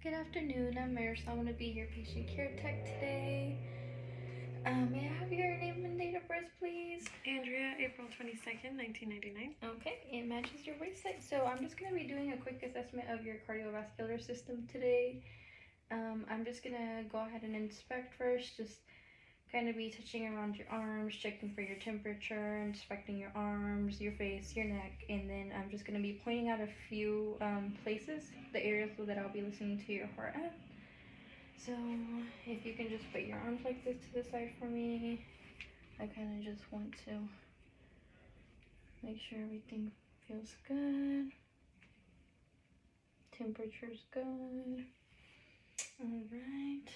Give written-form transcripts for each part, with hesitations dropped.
Good afternoon, I'm Maris. I'm going to be your patient care tech today. May I have your name and date of birth, please? Andrea, April 22nd, 1999. Okay, it matches your waist height. So I'm just going to be doing a quick assessment of your cardiovascular system today. I'm just going to go ahead and inspect first, just kind of be touching around your arms, checking for your temperature, inspecting your arms, your face, your neck, and then I'm just going to be pointing out a few places, the areas that I'll be listening to your heart at. So if you can just put your arms like this to the side for me, I kind of just want to make sure everything feels good. Temperature's good. Alright,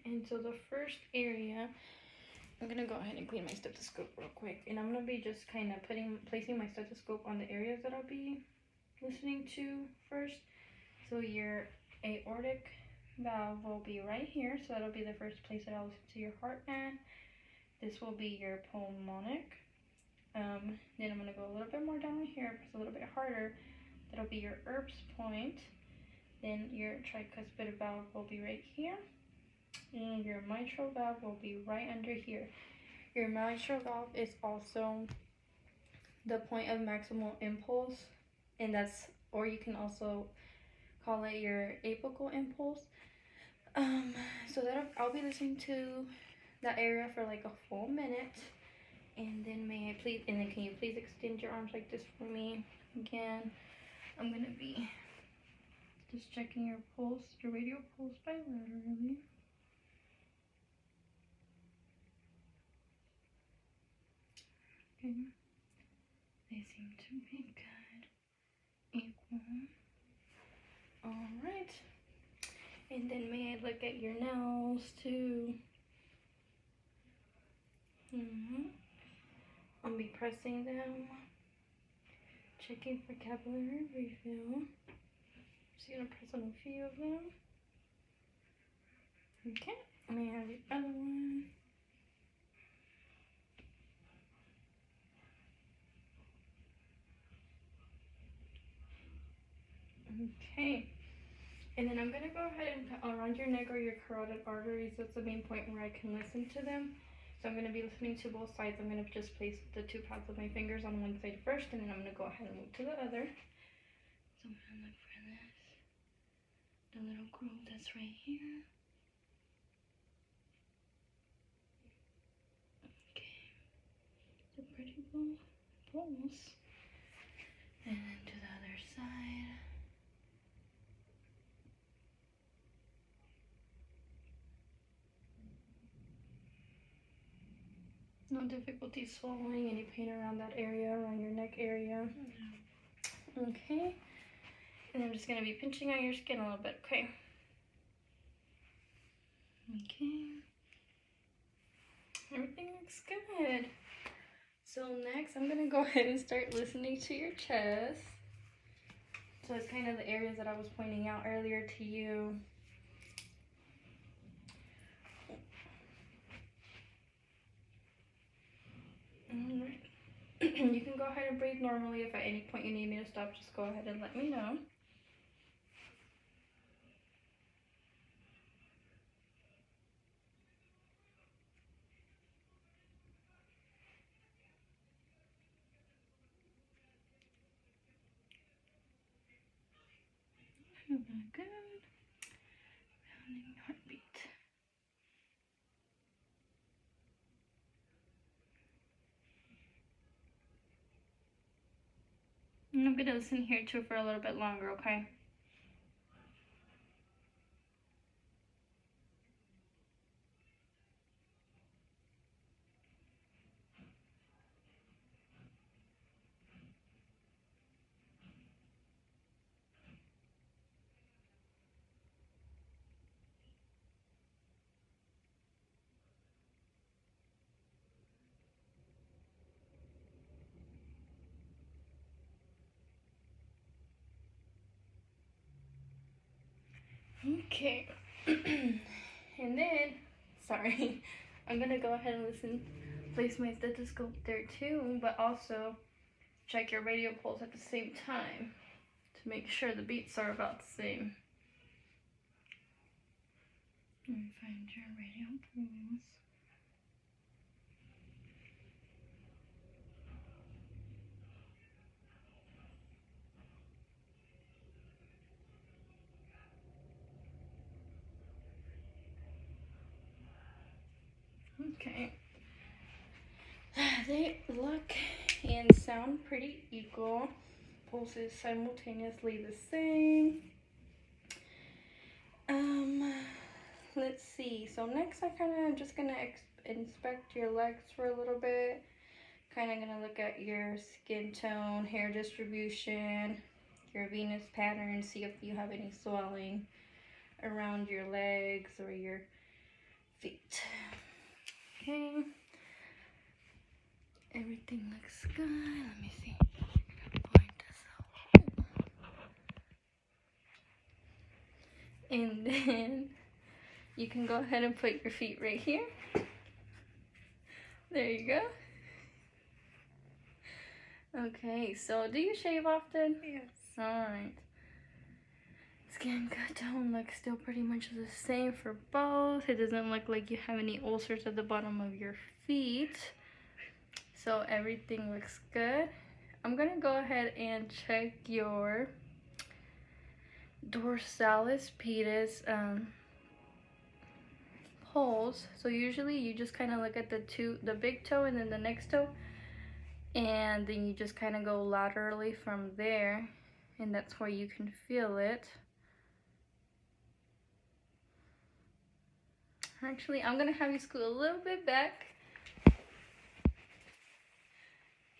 and so the first area, I'm gonna go ahead and clean my stethoscope real quick, and I'm gonna be just kind of placing my stethoscope on the areas that I'll be listening to first. So your aortic valve will be right here, so that'll be the first place that I'll listen to your heart at. This will be your pulmonic. Then I'm gonna go a little bit more down here, press a little bit harder. That'll be your Erb's point. Then your tricuspid valve will be right here, and your mitral valve will be right under here. Your mitral valve is also the point of maximal impulse, and that's, or you can also call it your apical impulse. So that I'll be listening to that area for like a full minute, and then can you please extend your arms like this for me? Again, I'm gonna be just checking your pulse, your radial pulse bilaterally. Okay, they seem to be good, equal. All right, and then may I look at your nails too? I'll be pressing them, checking for capillary refill. Just gonna press on a few of them. Okay, may I have the other one? Okay, and then I'm gonna go ahead and put around your neck or your carotid arteries. That's the main point where I can listen to them. So I'm gonna be listening to both sides. I'm gonna just place the two pads of my fingers on one side first, and then I'm gonna go ahead and move to the other. So I'm gonna look for this, the little groove that's right here. Okay, it's a pretty pulse. And then to the other side. No difficulty swallowing, any pain around that area, around your neck area? No. Okay. And I'm just going to be pinching on your skin a little bit, okay? Okay. Everything looks good. So next, I'm going to go ahead and start listening to your chest. So it's kind of the areas that I was pointing out earlier to you. Alright. You can go ahead and breathe normally. If at any point you need me to stop, just go ahead and let me know. Good. Pounding heartbeat. And I'm going to listen here too for a little bit longer, okay? Okay. And then, sorry, I'm going to go ahead and place my stethoscope there too, but also check your radial pulse at the same time to make sure the beats are about the same. Let me find your radial pulse. Okay. They look and sound pretty equal. Pulses simultaneously the same. Let's see. So next I kind of just gonna inspect your legs for a little bit. Kind of gonna look at your skin tone, hair distribution, your venous pattern, see if you have any swelling around your legs or your feet. Okay. Everything looks good. Let me see. Point this out. And then you can go ahead and put your feet right here. There you go. Okay, so do you shave often? Yes. Alright. Skin cut tone looks still pretty much the same for both. It doesn't look like you have any ulcers at the bottom of your feet. So everything looks good. I'm gonna go ahead and check your dorsalis pedis pulse. So usually you just kind of look at the big toe and then the next toe, and then you just kind of go laterally from there, and that's where you can feel it. Actually, I'm gonna have you scoot a little bit back,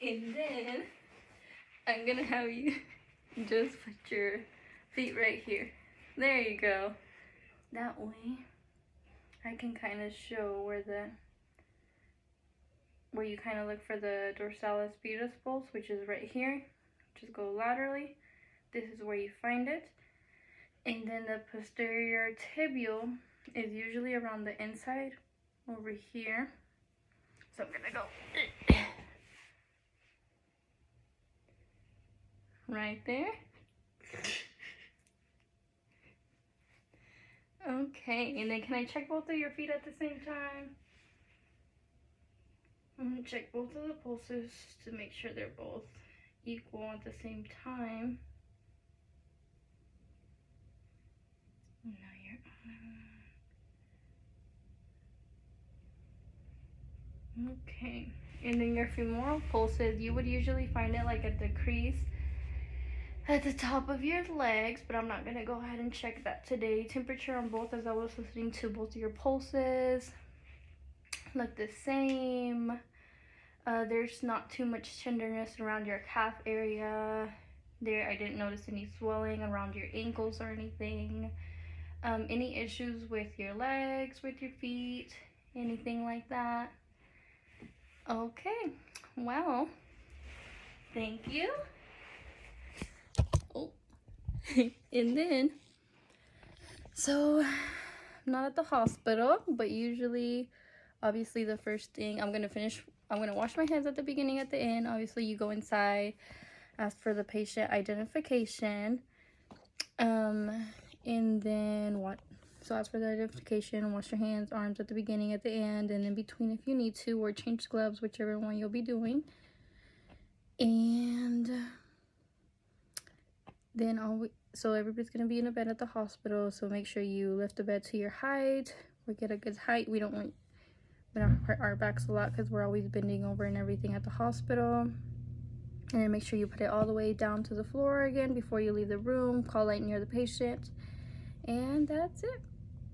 and then I'm gonna have you just put your feet right here. There you go. That way I can kind of show where you kind of look for the dorsalis pedis pulse, which is right here. Just go laterally. This is where you find it. And then the posterior tibial is usually around the inside over here. So I'm gonna go right there. Okay, and then can I check both of your feet at the same time? I'm gonna check both of the pulses to make sure they're both equal at the same time. Now your arm. Okay, and then your femoral pulses, you would usually find it like at the crease at the top of your legs, but I'm not gonna go ahead and check that today. Temperature on both, as I was listening to both of your pulses, look the same. There's not too much tenderness around your calf area. There, I didn't notice any swelling around your ankles or anything. Any issues with your legs, with your feet, anything like that? Okay, well, thank you. Oh, and then, so I'm not at the hospital, but usually, obviously the first thing I'm gonna wash my hands at the beginning, at the end. Obviously you go inside, ask for the patient identification, and then so ask for the identification, wash your hands, arms at the beginning, at the end, and in between if you need to, or change gloves, whichever one you'll be doing. And then so everybody's gonna be in a bed at the hospital, so make sure you lift the bed to your height or get a good height. We don't hurt our backs a lot because we're always bending over and everything at the hospital. And then make sure you put it all the way down to the floor again before you leave the room. Call light near the patient, and that's it.